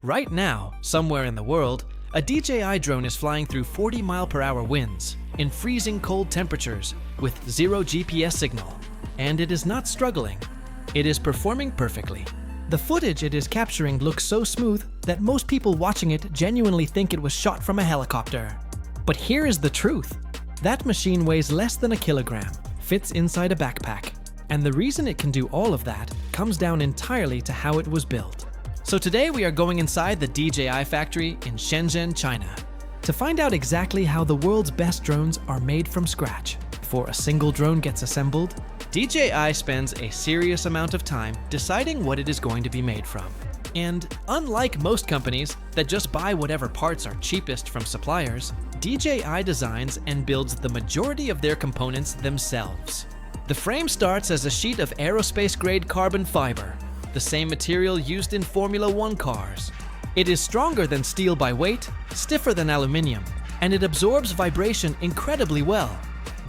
Right now, somewhere in the world, a DJI drone is flying through 40-mile-per-hour winds, in freezing cold temperatures, with zero GPS signal. And it is not struggling. It is performing perfectly. The footage it is capturing looks so smooth that most people watching it genuinely think it was shot from a helicopter. But here is the truth. That machine weighs less than a kilogram, fits inside a backpack, and the reason it can do all of that comes down entirely to how it was built. So today we are going inside the DJI factory in Shenzhen, China, to find out exactly how the world's best drones are made from scratch. Before a single drone gets assembled, DJI spends a serious amount of time deciding what it is going to be made from. And unlike most companies that just buy whatever parts are cheapest from suppliers, DJI designs and builds the majority of their components themselves. The frame starts as a sheet of aerospace-grade carbon fiber, the same material used in Formula One cars. It is stronger than steel by weight, stiffer than aluminium, and it absorbs vibration incredibly well.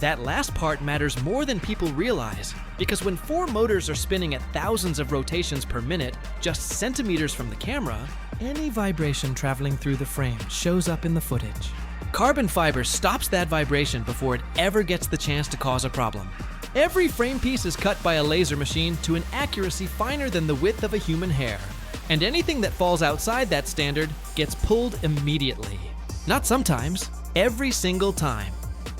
That last part matters more than people realize, because when 4 motors are spinning at thousands of rotations per minute, just centimeters from the camera, any vibration traveling through the frame shows up in the footage. Carbon fiber stops that vibration before it ever gets the chance to cause a problem. Every frame piece is cut by a laser machine to an accuracy finer than the width of a human hair. And anything that falls outside that standard gets pulled immediately. Not sometimes, every single time.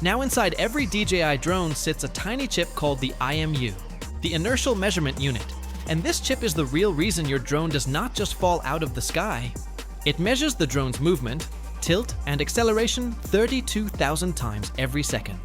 Now inside every DJI drone sits a tiny chip called the IMU, the Inertial Measurement Unit. And this chip is the real reason your drone does not just fall out of the sky. It measures the drone's movement, tilt, and acceleration 32,000 times every second.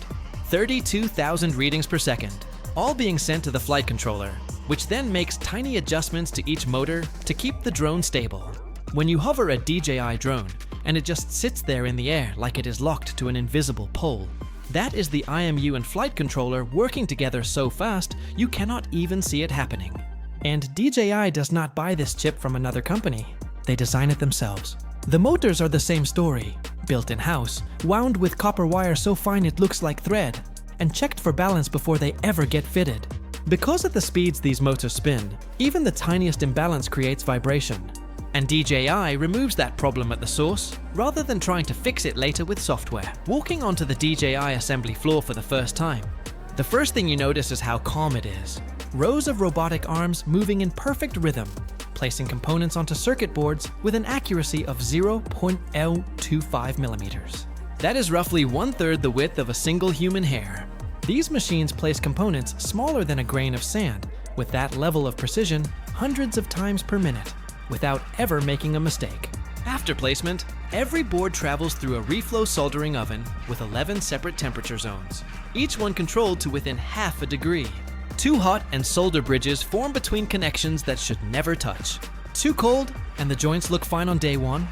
32,000 readings per second, all being sent to the flight controller, which then makes tiny adjustments to each motor to keep the drone stable. When you hover a DJI drone, and it just sits there in the air like it is locked to an invisible pole, that is the IMU and flight controller working together so fast you cannot even see it happening. And DJI does not buy this chip from another company. They design it themselves. The motors are the same story, built in-house, wound with copper wire so fine it looks like thread, and checked for balance before they ever get fitted. Because at the speeds these motors spin, even the tiniest imbalance creates vibration. And DJI removes that problem at the source, rather than trying to fix it later with software. Walking onto the DJI assembly floor for the first time, the first thing you notice is how calm it is. Rows of robotic arms moving in perfect rhythm, placing components onto circuit boards with an accuracy of 0.025 millimeters. That is roughly 1/3 the width of a single human hair. These machines place components smaller than a grain of sand, with that level of precision hundreds of times per minute, without ever making a mistake. After placement, every board travels through a reflow soldering oven with 11 separate temperature zones, each one controlled to within half a degree. Too hot and solder bridges form between connections that should never touch. Too cold and the joints look fine on day 1,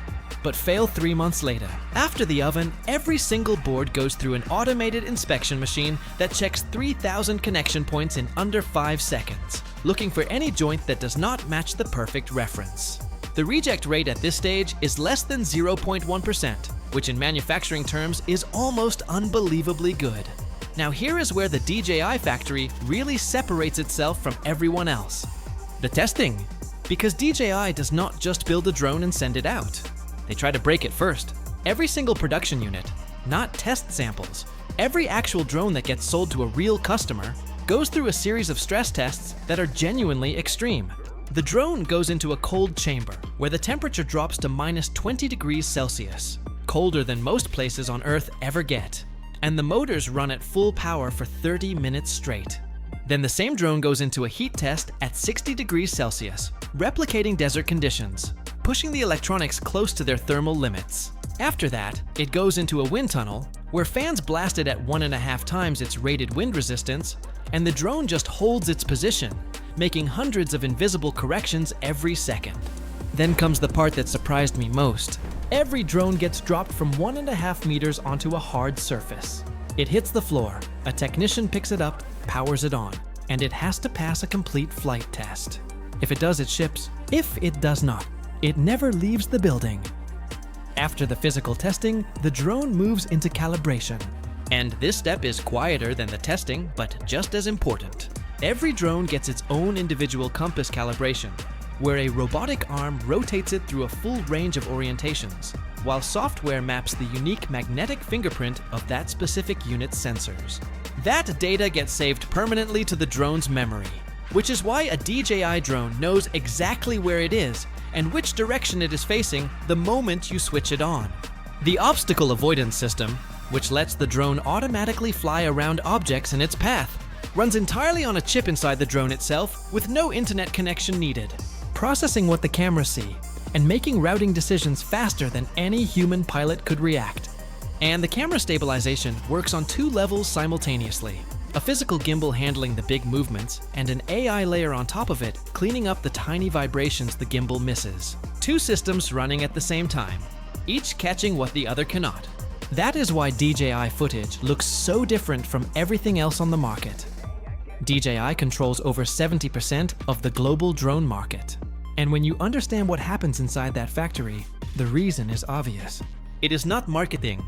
but fail 3 months later. After the oven, every single board goes through an automated inspection machine that checks 3,000 connection points in under 5 seconds, looking for any joint that does not match the perfect reference. The reject rate at this stage is less than 0.1%, which in manufacturing terms is almost unbelievably good. Now here is where the DJI factory really separates itself from everyone else. The testing. Because DJI does not just build a drone and send it out. They try to break it first. Every single production unit, not test samples, every actual drone that gets sold to a real customer goes through a series of stress tests that are genuinely extreme. The drone goes into a cold chamber where the temperature drops to -20 degrees Celsius, colder than most places on Earth ever get. And the motors run at full power for 30 minutes straight. Then the same drone goes into a heat test at 60 degrees Celsius, replicating desert conditions, pushing the electronics close to their thermal limits. After that, it goes into a wind tunnel, where fans blast it at 1.5 times its rated wind resistance, and the drone just holds its position, making hundreds of invisible corrections every second. Then comes the part that surprised me most. Every drone gets dropped from 1.5 meters onto a hard surface. It hits the floor, a technician picks it up, powers it on, and it has to pass a complete flight test. If it does, it ships. If it does not, it never leaves the building. After the physical testing, the drone moves into calibration. And this step is quieter than the testing, but just as important. Every drone gets its own individual compass calibration, where a robotic arm rotates it through a full range of orientations, while software maps the unique magnetic fingerprint of that specific unit's sensors. That data gets saved permanently to the drone's memory, which is why a DJI drone knows exactly where it is and which direction it is facing the moment you switch it on. The obstacle avoidance system, which lets the drone automatically fly around objects in its path, runs entirely on a chip inside the drone itself with no internet connection needed, processing what the cameras see and making routing decisions faster than any human pilot could react. And the camera stabilization works on 2 levels simultaneously: a physical gimbal handling the big movements, and an AI layer on top of it cleaning up the tiny vibrations the gimbal misses. 2 systems running at the same time, each catching what the other cannot. That is why DJI footage looks so different from everything else on the market. DJI controls over 70% of the global drone market. And when you understand what happens inside that factory, the reason is obvious. It is not marketing.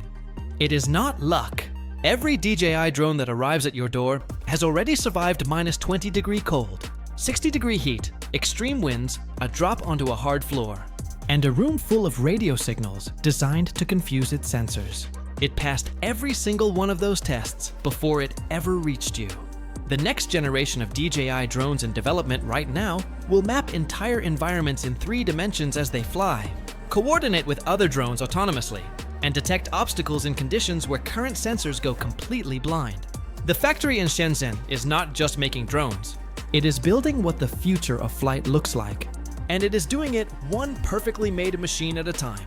It is not luck. Every DJI drone that arrives at your door has already survived minus 20-degree cold, 60-degree heat, extreme winds, a drop onto a hard floor, and a room full of radio signals designed to confuse its sensors. It passed every single one of those tests before it ever reached you. The next generation of DJI drones in development right now will map entire environments in 3 dimensions as they fly, coordinate with other drones autonomously, and detect obstacles in conditions where current sensors go completely blind. The factory in Shenzhen is not just making drones. It is building what the future of flight looks like, and it is doing it one perfectly made machine at a time.